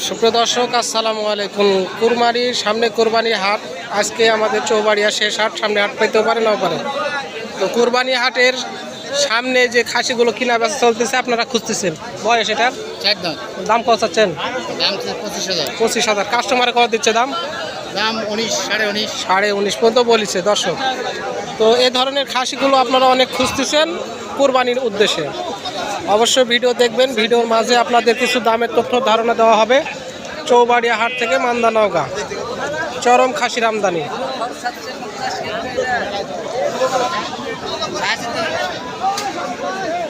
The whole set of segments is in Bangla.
সুপ্রিয় দর্শক, আসসালামু আলাইকুম। কুরবানির সামনে কোরবানি হাট। আজকে আমাদের চৌবাড়িয়া শেষ হাট। সামনে হাট পেতেও পারে নাও পারে। তো কোরবানি হাটের সামনে যে খাসিগুলো কিনা বেচা চলতেছে, আপনারা খুঁজতেছেন। বয়স এটার দাম কত চাচ্ছেন? 25,000। কাস্টমারে কত দিচ্ছে দাম? 19.5 পর্যন্ত বলেছে দর্শক। তো এই ধরনের খাসিগুলো আপনারা অনেক খুঁজতেছেন কোরবানির উদ্দেশ্যে। অবশ্যই ভিডিও দেখবেন। ভিডিওর মাঝে আপনাদের কিছু দামের তথ্য ধারণা দেওয়া হবে। চৌবাড়িয়া হাট থেকে মান্দা নওগাঁ চরম খাসির আমদানি।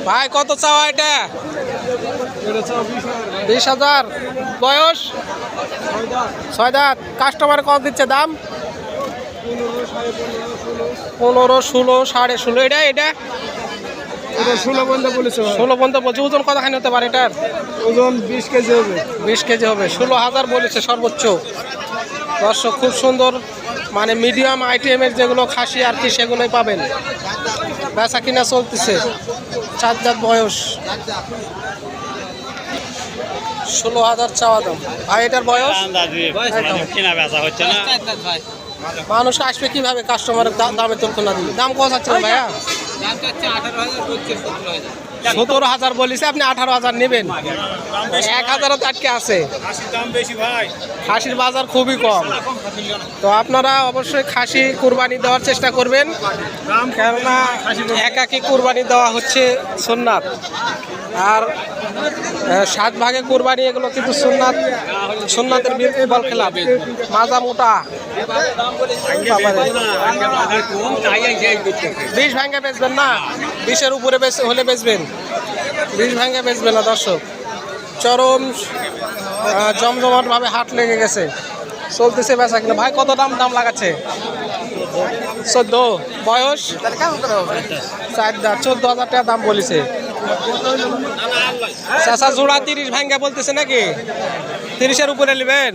ভাই কত চাওয়া এটা? 20,000। বয়স 6 দাঁত। কাস্টমার কত দিচ্ছে দাম? 15, 16, 16.5। এটা 16 পর্যন্ত বলেছে। 16 পর্যন্ত বলছে। ওজন কতখানি হতে পারে এটার? ওজন 20 কেজি হবে। 20 কেজি হবে। 16,000 বলেছে সর্বোচ্চ। দর্শক, খুব সুন্দর মানে মিডিয়াম আইটেমের যেগুলো খাসি আর কি, সেগুলোই পাবেন। বেচা কিনা চলতেছে। 4 দাঁত বয়স। 16,000 চাওয়া দাম। ভাই এটার বয়স? মানুষ আসবে কিভাবে কাস্টমারের দামে তথ্য না দিলে? দাম কত চাচ্ছেন ভাইয়া? 17,000 বলেছে, আপনি 18,000 নেবেন। 1,000 আটকে আছে। খাসির বাজার খুবই কম। তো আপনারা অবশ্যই খাসি কুরবানি দেওয়ার চেষ্টা করবেন, কেননা একাকি কুরবানি দেওয়া হচ্ছে সুন্নাত। আর 7 ভাগে কুরবানি, এগুলো কিন্তু সুন্নাতের বল খেলা। মাজা মোটা 20 ভাঙ্গে বেচবেন না, 20-এর উপরে হলে বেচবেন। 20 ভাঙ্গে বেচবেন না দর্শক। চরম জমজমাট ভাবে হাট লেগে গেছে, চলতেছে বেচা কিনা। ভাই কত দাম লাগাচ্ছে? 14। বয়স 4 দাঁত। 14,000 টাকা দাম বলেছে। চাচা জোড়া 30 ভাঙ্গা বলতেছে নাকি? 30-এর উপরে নেবেন?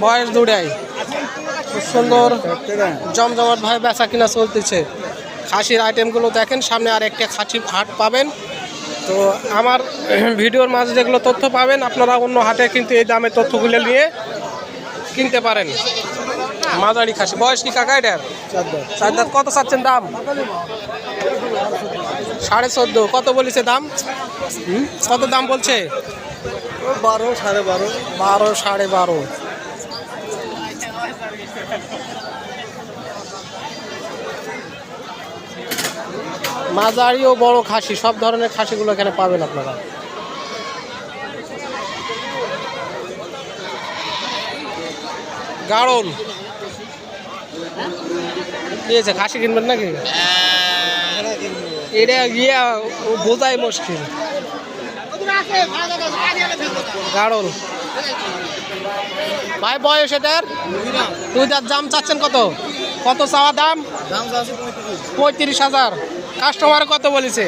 বয়স দুটাই। খুব সুন্দর জমজমাট ভাবে বেচা কিনা চলতেছে। খাসির আইটেমগুলো দেখেন। সামনে আর একটা খাসির হাট পাবেন। তো আমার ভিডিওর মাঝে যেগুলো তথ্য পাবেন, আপনারা অন্য হাটে কিন্তু এই দামের তথ্যগুলো নিয়ে কিনতে পারেন। মাঝারি খাসি। বয়স কি কাকা এটার? 4 দাঁত। কত চাচ্ছেন দাম? 14.5। কত বলেছে দাম? কত দাম বলছে? 12, 12.5। 12, 12.5। মাঝারি ও বড় খাসি, সব ধরনের খাসিগুলো এখানে পাবেন আপনারা। গাড়ল দিয়েছে। খাসি কিনবেন নাকি? এটা গিয়া বোঝাই মুশকিল। গাড়ল। ভাই বয়স এটার? 2 দাঁত। দাম চাচ্ছেন কত? কত চাওয়া দাম? 35,000। কাস্টমার কত বলেছে?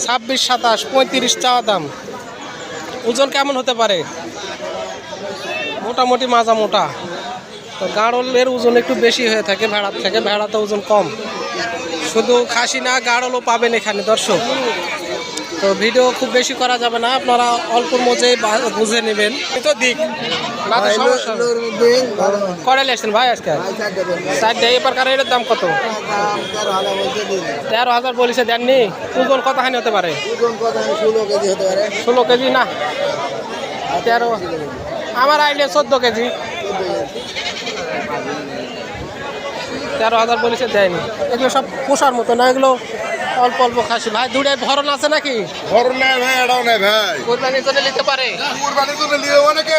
26, 27, 35 চাওয়া দাম। ওজন কেমন হতে পারে? মোটামুটি মাজা মোটা। তো গাড়লের ওজন একটু বেশি হয়ে থাকে ভেড়ার থেকে। ভেড়াতে ওজন কম। শুধু খাসি না, গাড়লও পাবেন এখানে দর্শক। তো ভিডিও খুব বেশি করা যাবে না, আপনারা অল্পর মধ্যেই বুঝে নেবেন। তো দিক করে লেছেন ভাই আজকে 4 এই প্রকার। এটার দাম কত? 13,000 বলেছে। দেননি? ওজন কতখানি হতে পারে? 16 কেজি না, 13। আমার আইডিয়া 14 কেজি। 13,000 বলেছে, দেয়নি। এগুলো সব পোষার মতো না, এগুলো অল্প অল্প খাসি। ভাই দুটাই ভরণ আছে নাকি? ভরণ নাই ভাই, এটাও নাই ভাই। কোরবানির জন্য নিতে পারে? কুরবানির জন্য নিয়ে অনেকে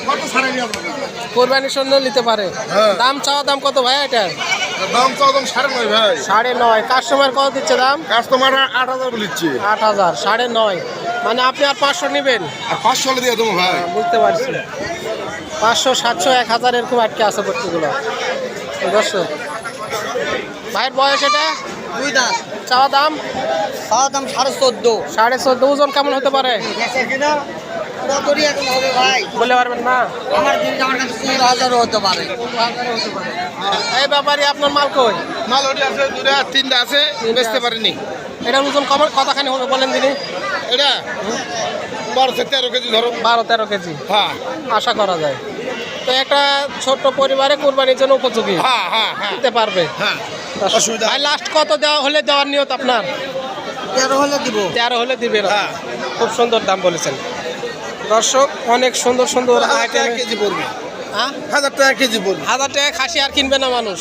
কত ছাড়াই নিয়ে আপনারা। কোরবানির জন্য নিতে পারে। দাম চাওয়া দাম কত ভাই এটার? দাম চাও দাম 9.5 ভাই। 9.5। কাস্টমার কত দিচ্ছে দাম? কাস্টমার 8,000 বলিচ্ছে। 8,000। 9.5 মানে আপনি আর 500 নেবেন? আর 500 দিয়ে দেবো ভাই। বুঝতে পারছি। 500, 700, 1,000 এরকম আটকে আছে প্রত্যেকগুলো দর্শক। ভাইয়ের বয়স এটা? 2 দাঁত। চাওয়া দাম? 14.5। 14.5। ওজন কেমন হতে পারে ভাই বলতে পারবেন না? আমার দিন আমার কাছে 15,000 হতে পারে। এই ব্যাপারে আপনার মাল কই? মাল ওটি আছে, 2টা 3টা আছে, বেচতে পারিনি। এটার ওজন কতখানি হবে বলেন দিনি? এটা 12-13 কেজি ধরো। 12-13 কেজি হ্যাঁ আশা করা যায়। তো একটা ছোট্ট পরিবারে কোরবানির জন্য উপযোগী হ্যাঁ হ্যাঁ হ্যাঁ দিতে পারবে। হ্যাঁ অসুবিধা ভাই লাস্ট কত দেওয়া হলে দেওয়ার নিয়ত আপনার? 13 হলে দিব। 13 হলে দিবেন। হ্যাঁ। খুব সুন্দর দাম বলেছেন দর্শক, অনেক সুন্দর সুন্দর 1000 আইটেম। টাকা কেজি পড়বে। হ্যাঁ 1000 টাকা কেজি পড়বে। 1000 টাকা খাসি আর কিনবে না মানুষ।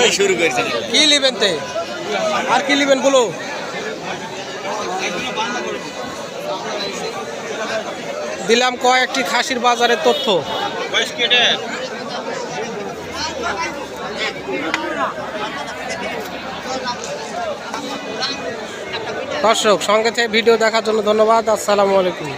এই শুরু করেছে। কি নেবেন তে? আর কি নেবেন গুলো? দিলাম কয়েকটি খাসির বাজারের তথ্য। দর্শক সঙ্গে থেকে ভিডিও দেখার জন্য ধন্যবাদ। আসসালামু আলাইকুম।